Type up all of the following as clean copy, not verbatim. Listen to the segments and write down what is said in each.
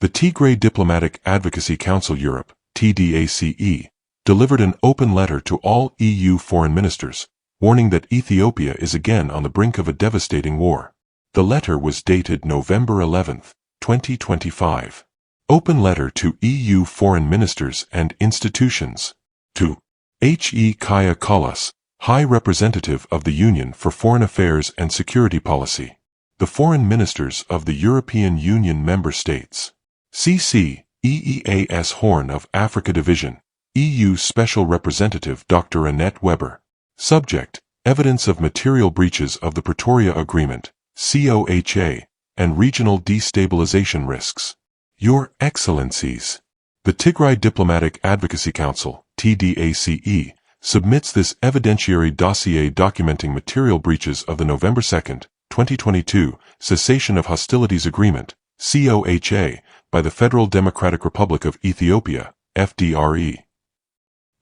The Tigray Diplomatic Advocacy Council Europe, TDAC-E, delivered an open letter to all EU foreign ministers, warning that Ethiopia is again on the brink of a devastating war. The letter was dated November 11, 2025. Open letter to EU foreign ministers and institutions. To H.E. Kaya Kallas, High Representative of the Union for Foreign Affairs and Security Policy. The Foreign Ministers of the European Union Member States. CC, EEAS Horn of Africa Division, EU Special Representative Dr. Annette Weber. Subject, Evidence of Material Breaches of the Pretoria Agreement, COHA, and Regional Destabilization Risks. Your Excellencies. The Tigray Diplomatic Advocacy Council, TDAC-E, submits this evidentiary dossier documenting material breaches of the November 2, 2022, Cessation of Hostilities Agreement, COHA, by the Federal Democratic Republic of Ethiopia, FDRE.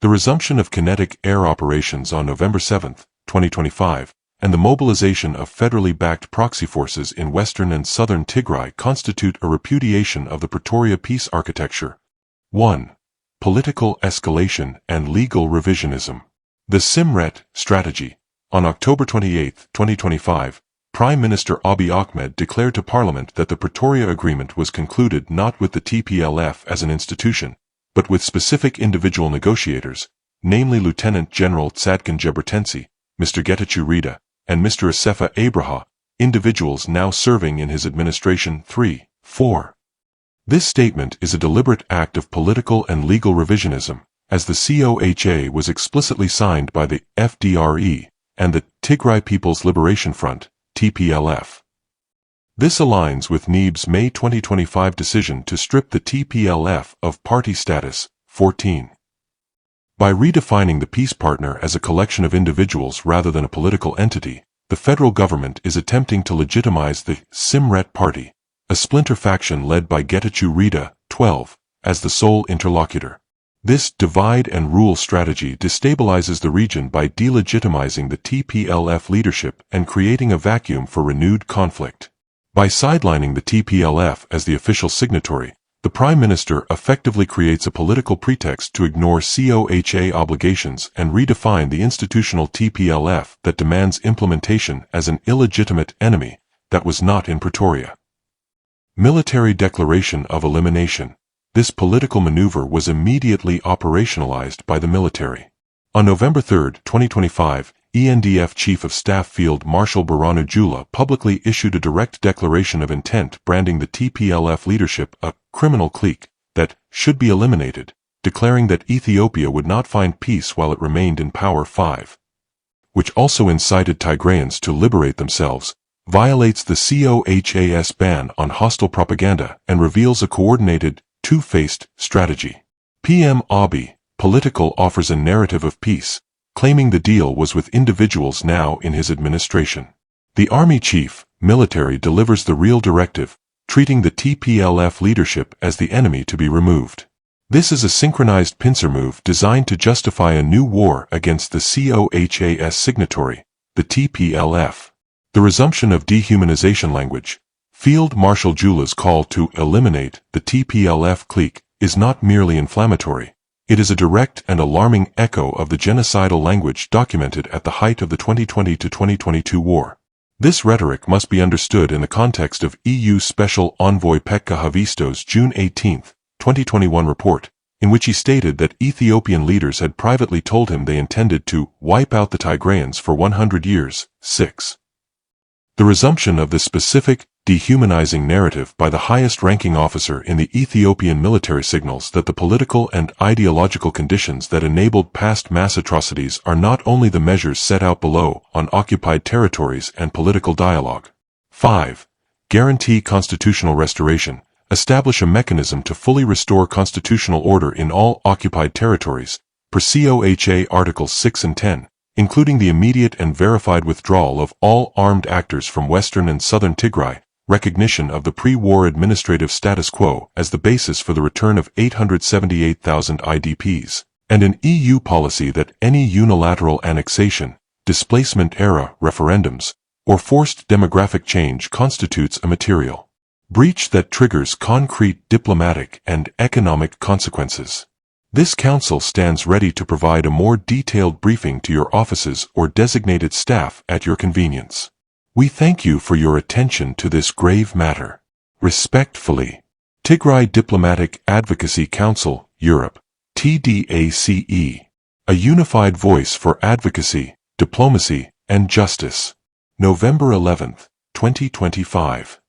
The resumption of kinetic air operations on November 7, 2025, and the mobilization of federally backed proxy forces in western and southern Tigray constitute a repudiation of the Pretoria peace architecture. 1. Political escalation and legal revisionism. The Simret strategy. On October 28, 2025, Prime Minister Abiy Ahmed declared to Parliament that the Pretoria Agreement was concluded not with the TPLF as an institution, but with specific individual negotiators, namely Lieutenant General Tzadkan Gebretensi, Mr. Getachew Reda, and Mr. Asefa Abraha, individuals now serving in his administration. 3. 4. This statement is a deliberate act of political and legal revisionism, as the COHA was explicitly signed by the FDRE and the Tigray People's Liberation Front, TPLF. This aligns with NIB's May 2025 decision to strip the TPLF of party status. 14. By redefining the peace partner as a collection of individuals rather than a political entity, the federal government is attempting to legitimize the Simret Party, a splinter faction led by Getachew Reda, 12, as the sole interlocutor. This divide-and-rule strategy destabilizes the region by delegitimizing the TPLF leadership and creating a vacuum for renewed conflict. By sidelining the TPLF as the official signatory, the Prime Minister effectively creates a political pretext to ignore COHA obligations and redefine the institutional TPLF that demands implementation as an illegitimate enemy that was not in Pretoria. Military Declaration of Elimination. This political maneuver was immediately operationalized by the military. On November 3, 2025, ENDF Chief of Staff Field Marshal Birhanu Jula publicly issued a direct declaration of intent branding the TPLF leadership a criminal clique that should be eliminated, declaring that Ethiopia would not find peace while it remained in power. 5. Which also incited Tigrayans to liberate themselves, violates the COHA's ban on hostile propaganda and reveals a coordinated, two-faced strategy. PM Abiy, political, offers a narrative of peace, claiming the deal was with individuals now in his administration. The army chief, military, delivers the real directive, treating the TPLF leadership as the enemy to be removed. This is a synchronized pincer move designed to justify a new war against the COHA's signatory, the TPLF. The resumption of dehumanization language. Field Marshal Jula's call to eliminate the TPLF clique is not merely inflammatory. It is a direct and alarming echo of the genocidal language documented at the height of the 2020-2022 war. This rhetoric must be understood in the context of EU Special Envoy Pekka Haavisto's June 18, 2021 report, in which he stated that Ethiopian leaders had privately told him they intended to wipe out the Tigrayans for 100 years. 6. The resumption of this specific, dehumanizing narrative by the highest-ranking officer in the Ethiopian military signals that the political and ideological conditions that enabled past mass atrocities are not only the measures set out below on occupied territories and political dialogue. 5. Guarantee constitutional restoration. Establish a mechanism to fully restore constitutional order in all occupied territories, per COHA Articles 6 and 10. Including the immediate and verified withdrawal of all armed actors from western and southern Tigray, recognition of the pre-war administrative status quo as the basis for the return of 878,000 IDPs, and an EU policy that any unilateral annexation, displacement-era referendums, or forced demographic change constitutes a material breach that triggers concrete diplomatic and economic consequences. This council stands ready to provide a more detailed briefing to your offices or designated staff at your convenience. We thank you for your attention to this grave matter. Respectfully, Tigray Diplomatic Advocacy Council, Europe, TDAC-E, a unified voice for advocacy, diplomacy, and justice. November 11, 2025.